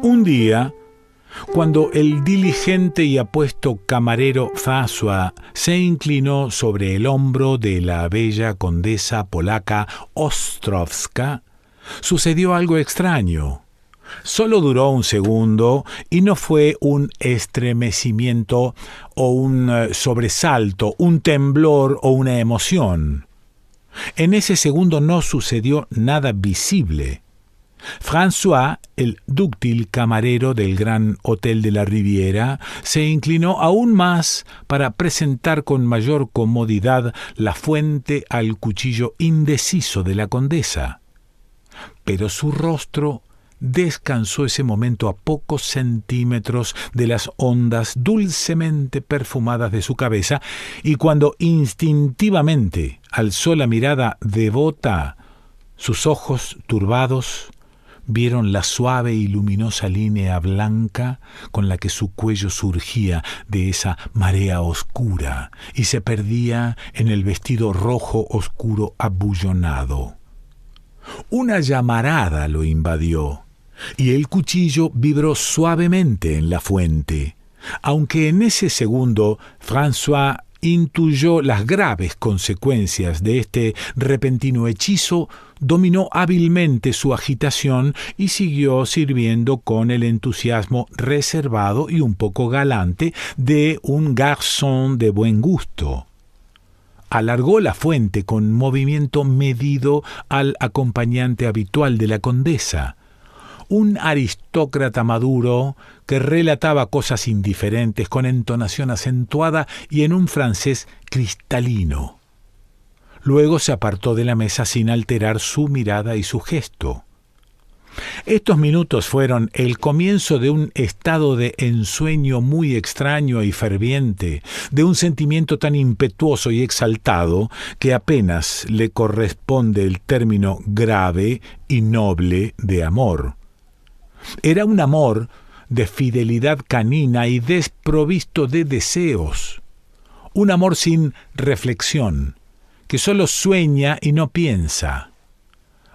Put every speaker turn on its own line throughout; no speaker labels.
Un día, cuando el diligente y apuesto camarero François se inclinó sobre el hombro de la bella condesa polaca Ostrowska, sucedió algo extraño. Solo duró un segundo y no fue un estremecimiento o un sobresalto, un temblor o una emoción. En ese segundo no sucedió nada visible. François, el dúctil camarero del Gran Hotel de la Riviera, se inclinó aún más para presentar con mayor comodidad la fuente al cuchillo indeciso de la condesa. Pero su rostro descansó ese momento a pocos centímetros de las ondas dulcemente perfumadas de su cabeza, y cuando instintivamente alzó la mirada devota, sus ojos turbados vieron la suave y luminosa línea blanca con la que su cuello surgía de esa marea oscura y se perdía en el vestido rojo oscuro abullonado. Una llamarada lo invadió, y el cuchillo vibró suavemente en la fuente. Aunque en ese segundo François intuyó las graves consecuencias de este repentino hechizo, dominó hábilmente su agitación y siguió sirviendo con el entusiasmo reservado y un poco galante de un garçon de buen gusto. Alargó la fuente con movimiento medido al acompañante habitual de la condesa, un aristócrata maduro que relataba cosas indiferentes con entonación acentuada y en un francés cristalino. Luego se apartó de la mesa sin alterar su mirada y su gesto. Estos minutos fueron el comienzo de un estado de ensueño muy extraño y ferviente, de un sentimiento tan impetuoso y exaltado que apenas le corresponde el término grave y noble de amor. Era un amor de fidelidad canina y desprovisto de deseos, un amor sin reflexión, que solo sueña y no piensa.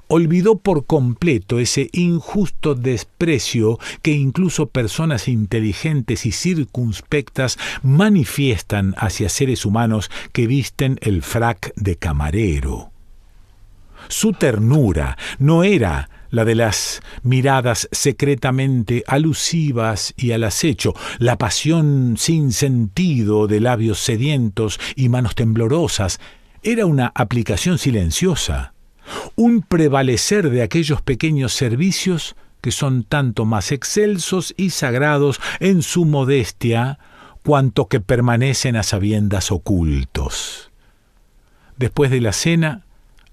Olvidó por completo ese injusto desprecio que incluso personas inteligentes y circunspectas manifiestan hacia seres humanos que visten el frac de camarero. Su ternura no era la de las miradas secretamente alusivas y al acecho, la pasión sin sentido de labios sedientos y manos temblorosas. Era una aplicación silenciosa, un prevalecer de aquellos pequeños servicios que son tanto más excelsos y sagrados en su modestia cuanto que permanecen a sabiendas ocultos. Después de la cena,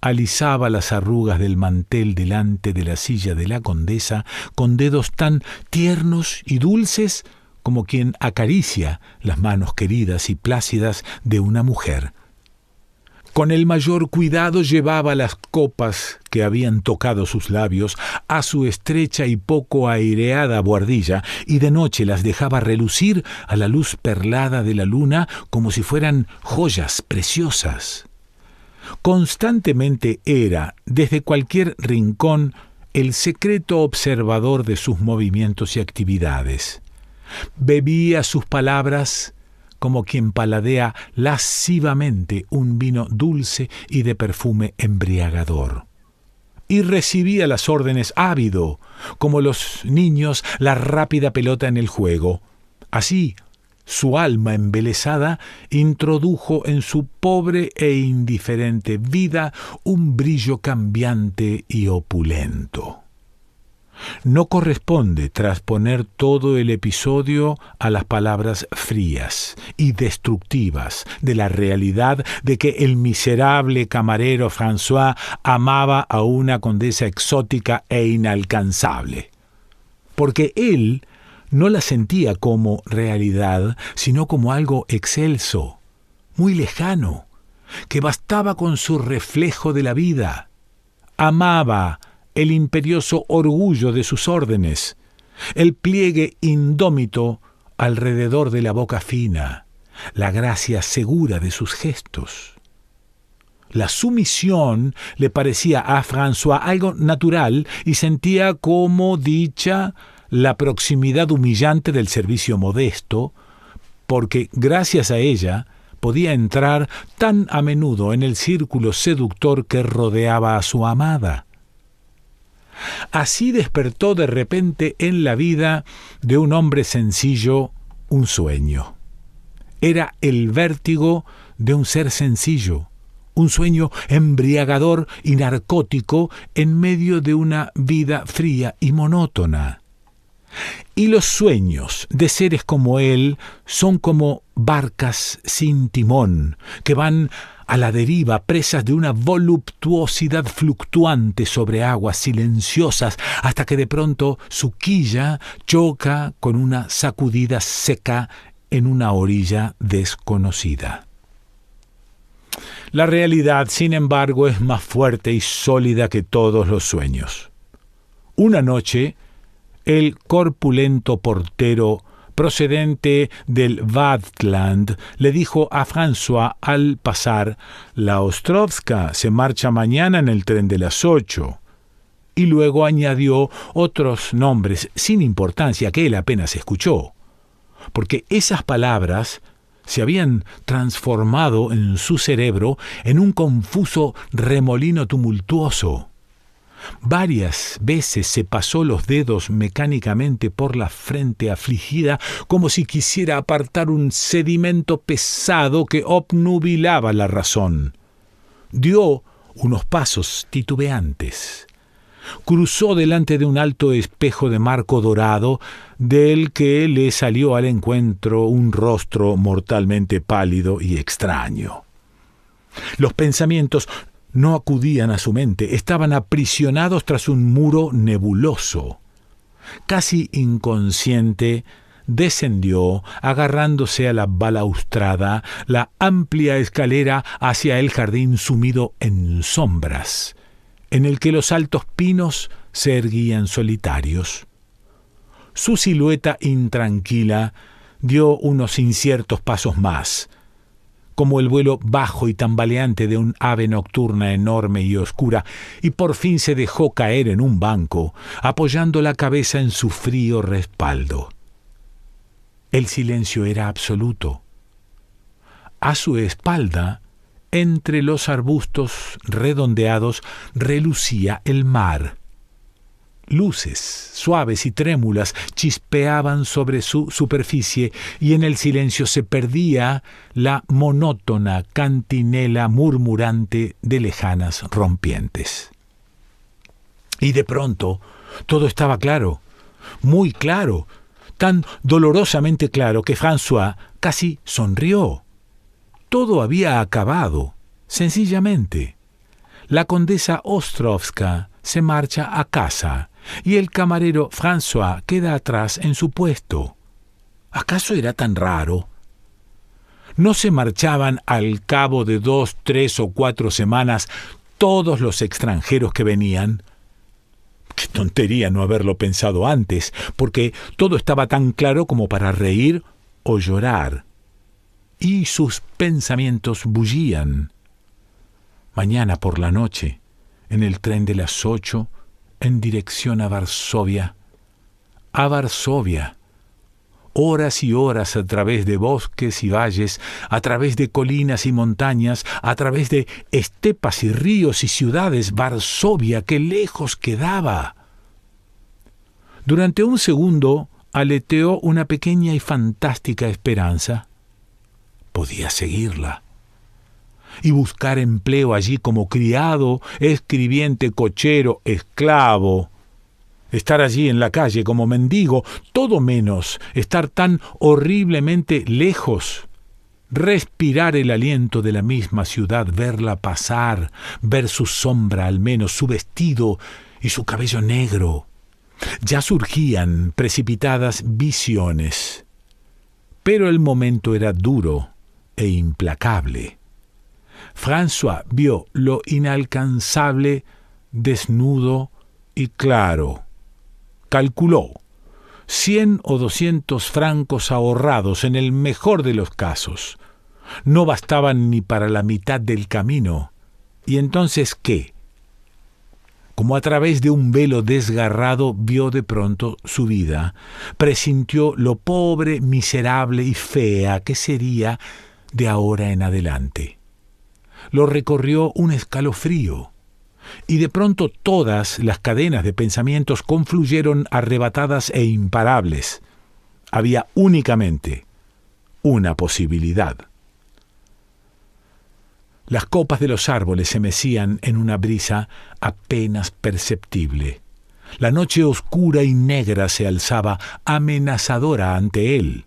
alisaba las arrugas del mantel delante de la silla de la condesa con dedos tan tiernos y dulces como quien acaricia las manos queridas y plácidas de una mujer. Con el mayor cuidado llevaba las copas que habían tocado sus labios a su estrecha y poco aireada buhardilla, y de noche las dejaba relucir a la luz perlada de la luna como si fueran joyas preciosas. Constantemente era, desde cualquier rincón, el secreto observador de sus movimientos y actividades. Bebía sus palabras como quien paladea lascivamente un vino dulce y de perfume embriagador. Y recibía las órdenes ávido, como los niños la rápida pelota en el juego. Así, su alma embelesada introdujo en su pobre e indiferente vida un brillo cambiante y opulento. No corresponde trasponer todo el episodio a las palabras frías y destructivas de la realidad de que el miserable camarero François amaba a una condesa exótica e inalcanzable, porque él no la sentía como realidad, sino como algo excelso, muy lejano, que bastaba con su reflejo de la vida. Amaba el imperioso orgullo de sus órdenes, el pliegue indómito alrededor de la boca fina, la gracia segura de sus gestos. La sumisión le parecía a François algo natural y sentía como dicha la proximidad humillante del servicio modesto, porque gracias a ella podía entrar tan a menudo en el círculo seductor que rodeaba a su amada. Así despertó de repente en la vida de un hombre sencillo un sueño. Era el vértigo de un ser sencillo, un sueño embriagador y narcótico en medio de una vida fría y monótona. Y los sueños de seres como él son como barcas sin timón, que van a la deriva, presas de una voluptuosidad fluctuante sobre aguas silenciosas, hasta que de pronto su quilla choca con una sacudida seca en una orilla desconocida. La realidad, sin embargo, es más fuerte y sólida que todos los sueños. Una noche, el corpulento portero procedente del Waadtland le dijo a François al pasar: «La Ostrovska se marcha mañana en el tren de las 8». Y luego añadió otros nombres sin importancia que él apenas escuchó, porque esas palabras se habían transformado en su cerebro en un confuso remolino tumultuoso. Varias veces se pasó los dedos mecánicamente por la frente afligida, como si quisiera apartar un sedimento pesado que obnubilaba la razón. Dio unos pasos titubeantes. Cruzó delante de un alto espejo de marco dorado, del que le salió al encuentro un rostro mortalmente pálido y extraño. Los pensamientos no acudían a su mente, estaban aprisionados tras un muro nebuloso. Casi inconsciente, descendió, agarrándose a la balaustrada, la amplia escalera hacia el jardín sumido en sombras, en el que los altos pinos se erguían solitarios. Su silueta intranquila dio unos inciertos pasos más, como el vuelo bajo y tambaleante de un ave nocturna enorme y oscura, y por fin se dejó caer en un banco, apoyando la cabeza en su frío respaldo. El silencio era absoluto. A su espalda, entre los arbustos redondeados, relucía el mar. Luces suaves y trémulas chispeaban sobre su superficie, y en el silencio se perdía la monótona cantinela murmurante de lejanas rompientes. Y de pronto todo estaba claro, muy claro, tan dolorosamente claro que François casi sonrió. Todo había acabado, sencillamente. La condesa Ostrovska se marcha a casa, y el camarero François queda atrás en su puesto. ¿Acaso era tan raro? ¿No se marchaban al cabo de 2, 3 o 4 semanas todos los extranjeros que venían? Qué tontería no haberlo pensado antes, porque todo estaba tan claro como para reír o llorar. Y sus pensamientos bullían. Mañana por la noche, en el tren de las 8, en dirección a Varsovia. A Varsovia. Horas y horas a través de bosques y valles, a través de colinas y montañas, a través de estepas y ríos y ciudades. Varsovia, qué lejos quedaba. Durante un segundo aleteó una pequeña y fantástica esperanza. Podía seguirla y buscar empleo allí como criado, escribiente, cochero, esclavo. Estar allí en la calle como mendigo, todo menos estar tan horriblemente lejos. Respirar el aliento de la misma ciudad, verla pasar, ver su sombra al menos, su vestido y su cabello negro. Ya surgían precipitadas visiones, pero el momento era duro e implacable. François vio lo inalcanzable desnudo y claro. Calculó 100 o 200 francos ahorrados en el mejor de los casos. No bastaban ni para la mitad del camino. ¿Y entonces qué? Como a través de un velo desgarrado, vio de pronto su vida. Presintió lo pobre, miserable y fea que sería de ahora en adelante. Lo recorrió un escalofrío, y de pronto todas las cadenas de pensamientos confluyeron arrebatadas e imparables. Había únicamente una posibilidad. Las copas de los árboles se mecían en una brisa apenas perceptible. La noche oscura y negra se alzaba amenazadora ante él.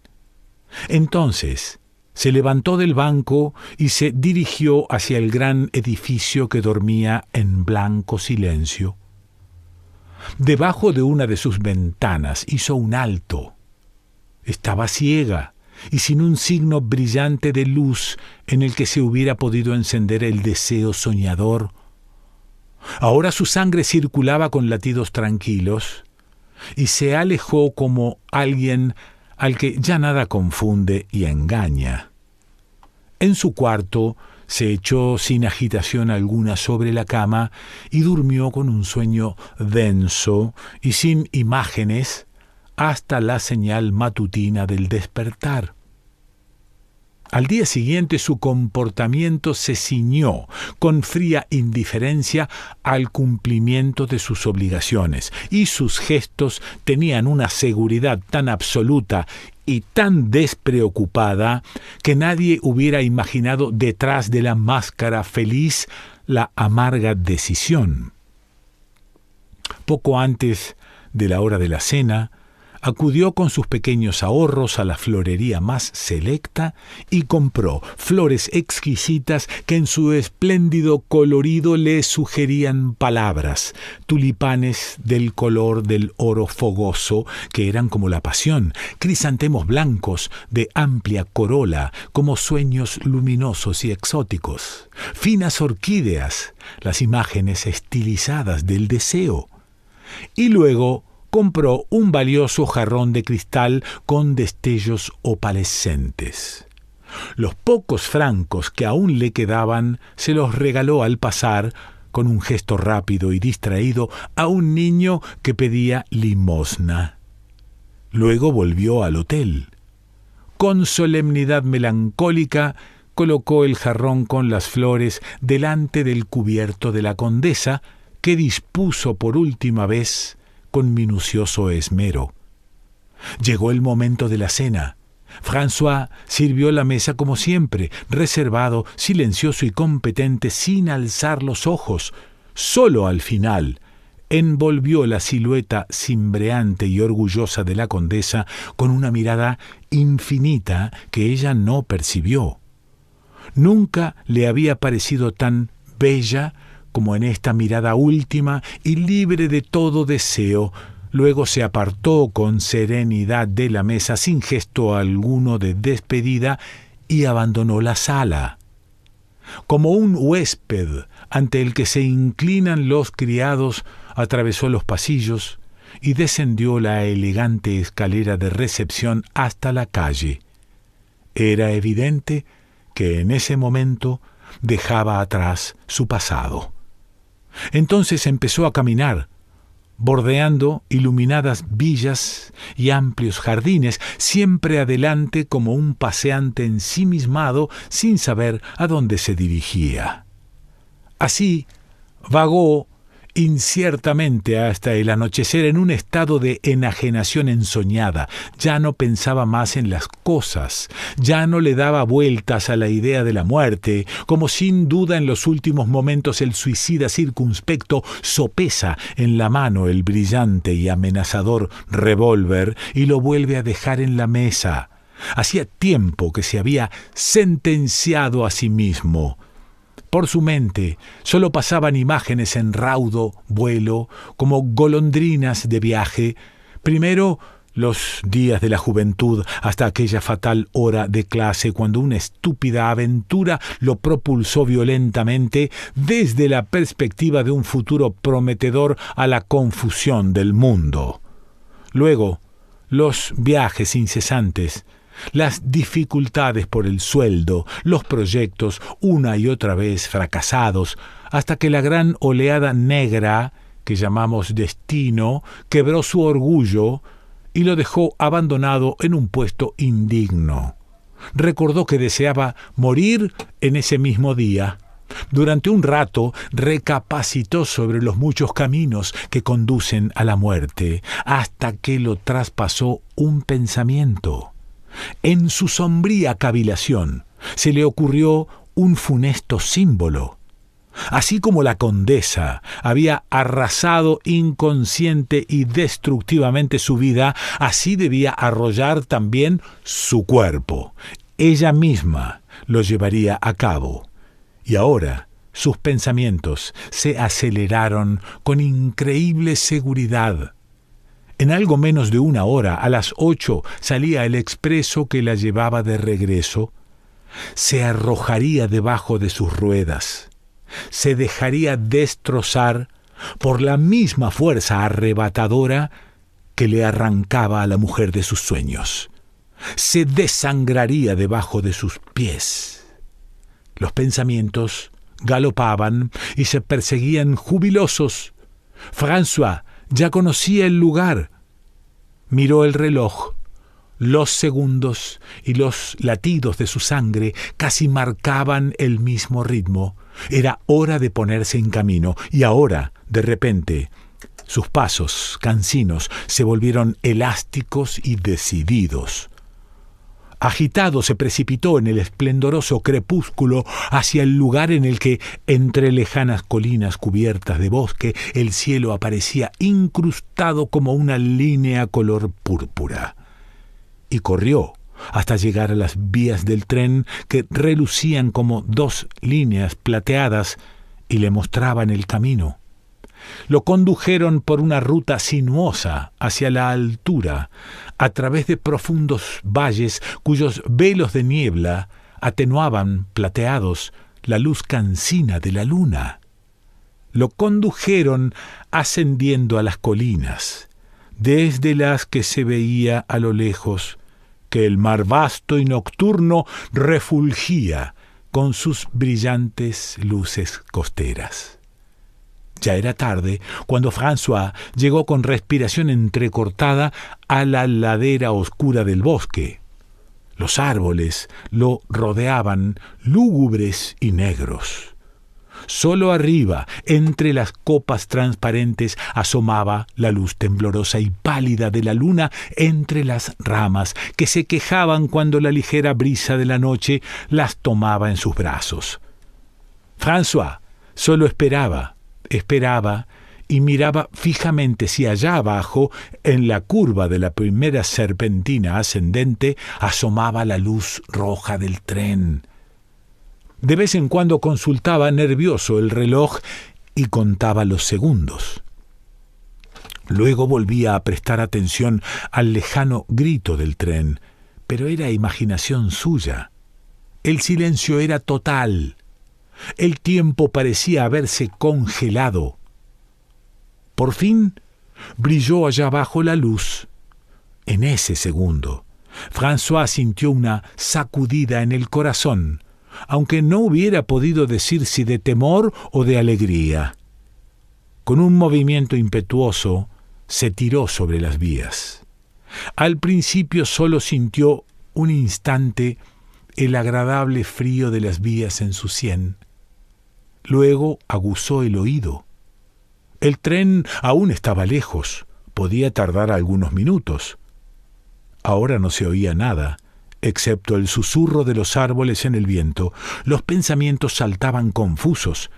Entonces se levantó del banco y se dirigió hacia el gran edificio que dormía en blanco silencio. Debajo de una de sus ventanas hizo un alto. Estaba ciega y sin un signo brillante de luz en el que se hubiera podido encender el deseo soñador. Ahora su sangre circulaba con latidos tranquilos y se alejó como alguien al que ya nada confunde y engaña. En su cuarto se echó sin agitación alguna sobre la cama y durmió con un sueño denso y sin imágenes hasta la señal matutina del despertar. Al día siguiente su comportamiento se ciñó con fría indiferencia al cumplimiento de sus obligaciones, y sus gestos tenían una seguridad tan absoluta y tan despreocupada que nadie hubiera imaginado detrás de la máscara feliz la amarga decisión. Poco antes de la hora de la cena, acudió con sus pequeños ahorros a la florería más selecta y compró flores exquisitas que en su espléndido colorido le sugerían palabras, tulipanes del color del oro fogoso, que eran como la pasión, crisantemos blancos de amplia corola, como sueños luminosos y exóticos, finas orquídeas, las imágenes estilizadas del deseo, y luego compró un valioso jarrón de cristal con destellos opalescentes. Los pocos francos que aún le quedaban se los regaló al pasar, con un gesto rápido y distraído, a un niño que pedía limosna. Luego volvió al hotel. Con solemnidad melancólica colocó el jarrón con las flores delante del cubierto de la condesa, que dispuso por última vez con minucioso esmero. Llegó el momento de la cena. François sirvió la mesa como siempre, reservado, silencioso y competente, sin alzar los ojos. Solo al final envolvió la silueta cimbreante y orgullosa de la condesa con una mirada infinita que ella no percibió. Nunca le había parecido tan bella como en esta mirada última y libre de todo deseo. Luego se apartó con serenidad de la mesa, sin gesto alguno de despedida, y abandonó la sala. Como un huésped ante el que se inclinan los criados, atravesó los pasillos y descendió la elegante escalera de recepción hasta la calle. Era evidente que en ese momento dejaba atrás su pasado. Entonces empezó a caminar, bordeando iluminadas villas y amplios jardines, siempre adelante como un paseante ensimismado sin saber a dónde se dirigía. Así vagó inciertamente hasta el anochecer en un estado de enajenación ensoñada. Ya no pensaba más en las cosas, ya no le daba vueltas a la idea de la muerte, como sin duda en los últimos momentos el suicida circunspecto sopesa en la mano el brillante y amenazador revólver y lo vuelve a dejar en la mesa. Hacía tiempo que se había sentenciado a sí mismo. Por su mente solo pasaban imágenes en raudo vuelo, como golondrinas de viaje, primero los días de la juventud hasta aquella fatal hora de clase cuando una estúpida aventura lo propulsó violentamente desde la perspectiva de un futuro prometedor a la confusión del mundo. Luego, los viajes incesantes, las dificultades por el sueldo, los proyectos una y otra vez fracasados, hasta que la gran oleada negra que llamamos destino, quebró su orgullo y lo dejó abandonado en un puesto indigno. Recordó que deseaba morir en ese mismo día. Durante un rato recapacitó sobre los muchos caminos que conducen a la muerte, hasta que lo traspasó un pensamiento. En su sombría cavilación se le ocurrió un funesto símbolo. Así como la condesa había arrasado inconsciente y destructivamente su vida, así debía arrollar también su cuerpo. Ella misma lo llevaría a cabo. Y ahora sus pensamientos se aceleraron con increíble seguridad. En algo menos de una hora, a las 8, salía el expreso que la llevaba de regreso. Se arrojaría debajo de sus ruedas. Se dejaría destrozar por la misma fuerza arrebatadora que le arrancaba a la mujer de sus sueños. Se desangraría debajo de sus pies. Los pensamientos galopaban y se perseguían jubilosos. François ya conocía el lugar. Miró el reloj. Los segundos y los latidos de su sangre casi marcaban el mismo ritmo. Era hora de ponerse en camino, y ahora, de repente, sus pasos cansinos se volvieron elásticos y decididos. Agitado se precipitó en el esplendoroso crepúsculo hacia el lugar en el que, entre lejanas colinas cubiertas de bosque, el cielo aparecía incrustado como una línea color púrpura. Y corrió hasta llegar a las vías del tren que relucían como dos líneas plateadas y le mostraban el camino. Lo condujeron por una ruta sinuosa hacia la altura, a través de profundos valles cuyos velos de niebla atenuaban, plateados, la luz cansina de la luna. Lo condujeron ascendiendo a las colinas, desde las que se veía a lo lejos que el mar vasto y nocturno refulgía con sus brillantes luces costeras. Ya era tarde cuando François llegó con respiración entrecortada a la ladera oscura del bosque. Los árboles lo rodeaban, lúgubres y negros. Solo arriba, entre las copas transparentes, asomaba la luz temblorosa y pálida de la luna entre las ramas que se quejaban cuando la ligera brisa de la noche las tomaba en sus brazos. François solo esperaba y miraba fijamente si allá abajo, en la curva de la primera serpentina ascendente, asomaba la luz roja del tren. De vez en cuando consultaba nervioso el reloj y contaba los segundos. Luego volvía a prestar atención al lejano grito del tren, pero era imaginación suya. El silencio era total. El tiempo parecía haberse congelado. Por fin brilló allá abajo la luz. En ese segundo, François sintió una sacudida en el corazón, aunque no hubiera podido decir si de temor o de alegría. Con un movimiento impetuoso, se tiró sobre las vías. Al principio solo sintió un instante el agradable frío de las vías en su sien. Luego aguzó el oído. El tren aún estaba lejos, podía tardar algunos minutos. Ahora no se oía nada, excepto el susurro de los árboles en el viento. Los pensamientos saltaban confusos.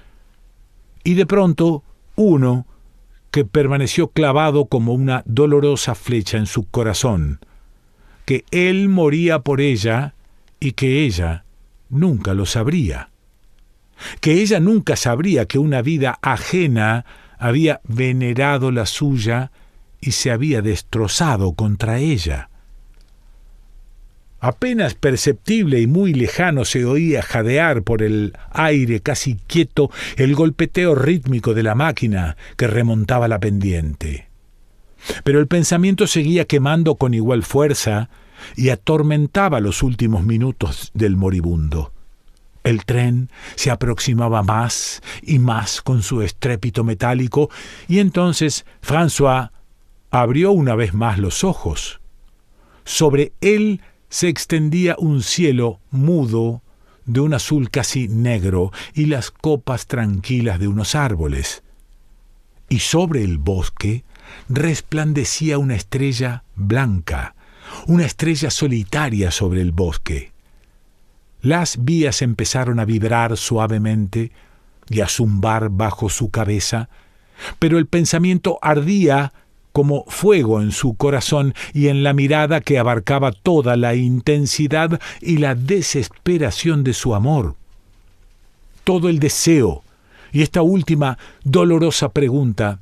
Y de pronto, uno, que permaneció clavado como una dolorosa flecha en su corazón, que él moría por ella y que ella nunca lo sabría. Que ella nunca sabría que una vida ajena había venerado la suya y se había destrozado contra ella. Apenas perceptible y muy lejano se oía jadear por el aire casi quieto el golpeteo rítmico de la máquina que remontaba la pendiente. Pero el pensamiento seguía quemando con igual fuerza y atormentaba los últimos minutos del moribundo. El tren se aproximaba más y más con su estrépito metálico, y entonces François abrió una vez más los ojos. Sobre él se extendía un cielo mudo de un azul casi negro y las copas tranquilas de unos árboles. Y sobre el bosque resplandecía una estrella blanca, una estrella solitaria sobre el bosque. Las vías empezaron a vibrar suavemente y a zumbar bajo su cabeza, pero el pensamiento ardía como fuego en su corazón y en la mirada que abarcaba toda la intensidad y la desesperación de su amor. Todo el deseo y esta última dolorosa pregunta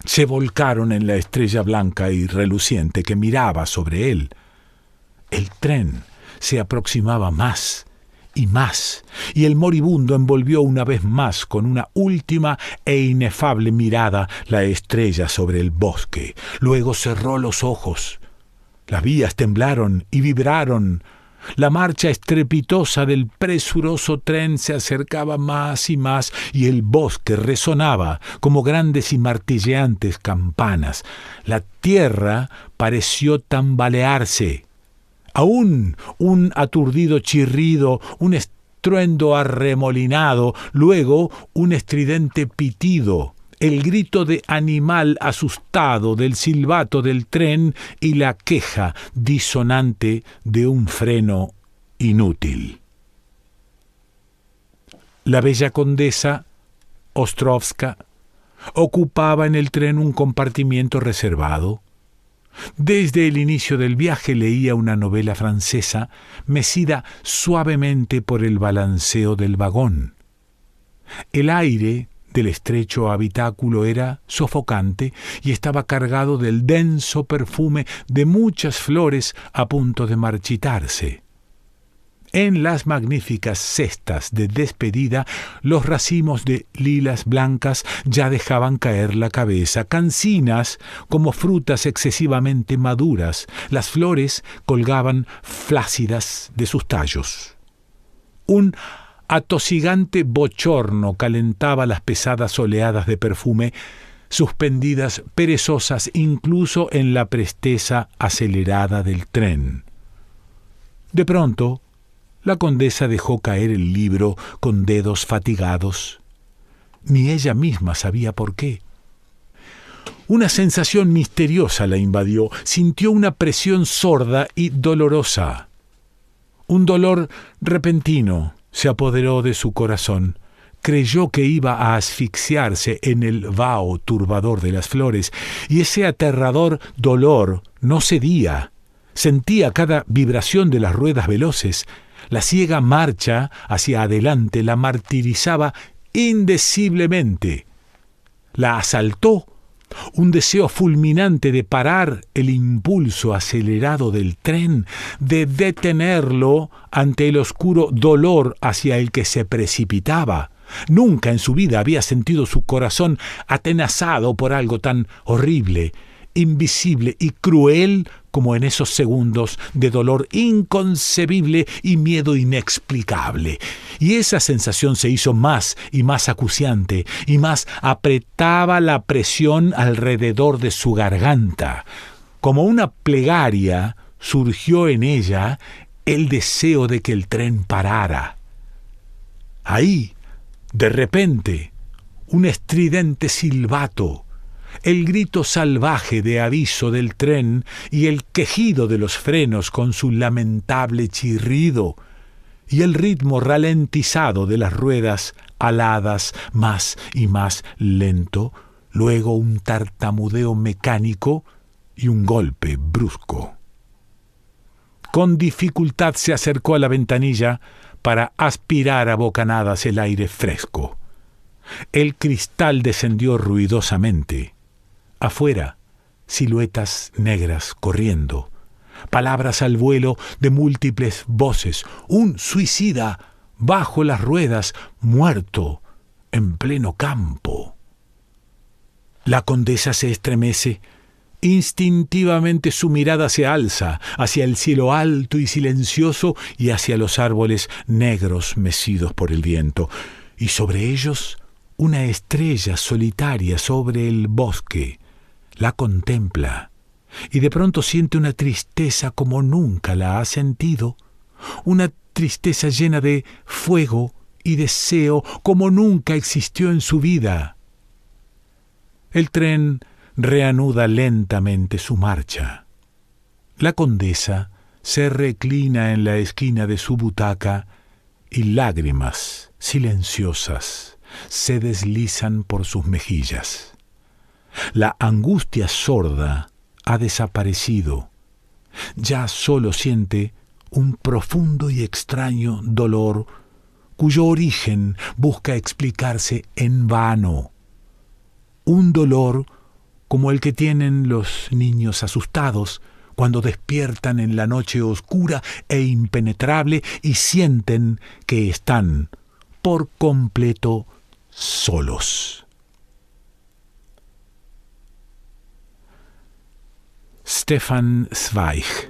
se volcaron en la estrella blanca y reluciente que miraba sobre él. El tren se aproximaba más y más, y el moribundo envolvió una vez más con una última e inefable mirada la estrella sobre el bosque. Luego cerró los ojos. Las vías temblaron y vibraron. La marcha estrepitosa del presuroso tren se acercaba más y más, y el bosque resonaba como grandes y martilleantes campanas. La tierra pareció tambalearse. Aún un aturdido chirrido, un estruendo arremolinado, luego un estridente pitido, el grito de animal asustado del silbato del tren y la queja disonante de un freno inútil. La bella condesa Ostrovska ocupaba en el tren un compartimiento reservado. Desde el inicio del viaje leía una novela francesa mecida suavemente por el balanceo del vagón. El aire del estrecho habitáculo era sofocante y estaba cargado del denso perfume de muchas flores a punto de marchitarse. En las magníficas cestas de despedida, los racimos de lilas blancas ya dejaban caer la cabeza, cansinas como frutas excesivamente maduras. Las flores colgaban flácidas de sus tallos. Un atosigante bochorno calentaba las pesadas oleadas de perfume, suspendidas perezosas incluso en la presteza acelerada del tren. De pronto, la condesa dejó caer el libro con dedos fatigados. Ni ella misma sabía por qué. Una sensación misteriosa la invadió. Sintió una presión sorda y dolorosa. Un dolor repentino se apoderó de su corazón. Creyó que iba a asfixiarse en el vaho turbador de las flores, y ese aterrador dolor no cedía. Sentía cada vibración de las ruedas veloces. La ciega marcha hacia adelante la martirizaba indeciblemente. La asaltó un deseo fulminante de parar el impulso acelerado del tren, de detenerlo ante el oscuro dolor hacia el que se precipitaba. Nunca en su vida había sentido su corazón atenazado por algo tan horrible, invisible y cruel como en esos segundos de dolor inconcebible y miedo inexplicable. Y esa sensación se hizo más y más acuciante, y más apretaba la presión alrededor de su garganta. Como una plegaria, surgió en ella el deseo de que el tren parara. Ahí, de repente, un estridente silbato, el grito salvaje de aviso del tren y el quejido de los frenos con su lamentable chirrido, y el ritmo ralentizado de las ruedas aladas más y más lento, luego un tartamudeo mecánico y un golpe brusco. Con dificultad se acercó a la ventanilla para aspirar a bocanadas el aire fresco. El cristal descendió ruidosamente. Afuera, siluetas negras corriendo, palabras al vuelo de múltiples voces, un suicida bajo las ruedas, muerto en pleno campo. La condesa se estremece Instintivamente su mirada se alza hacia el cielo alto y silencioso y hacia los árboles negros mecidos por el viento, y sobre ellos una estrella solitaria sobre el bosque. La contempla y de pronto siente una tristeza como nunca la ha sentido, una tristeza llena de fuego y deseo como nunca existió en su vida. El tren reanuda lentamente su marcha. La condesa se reclina en la esquina de su butaca y lágrimas silenciosas se deslizan por sus mejillas. La angustia sorda ha desaparecido. Ya solo siente un profundo y extraño dolor cuyo origen busca explicarse en vano. Un dolor como el que tienen los niños asustados cuando despiertan en la noche oscura e impenetrable y sienten que están por completo solos. Stefan Zweig.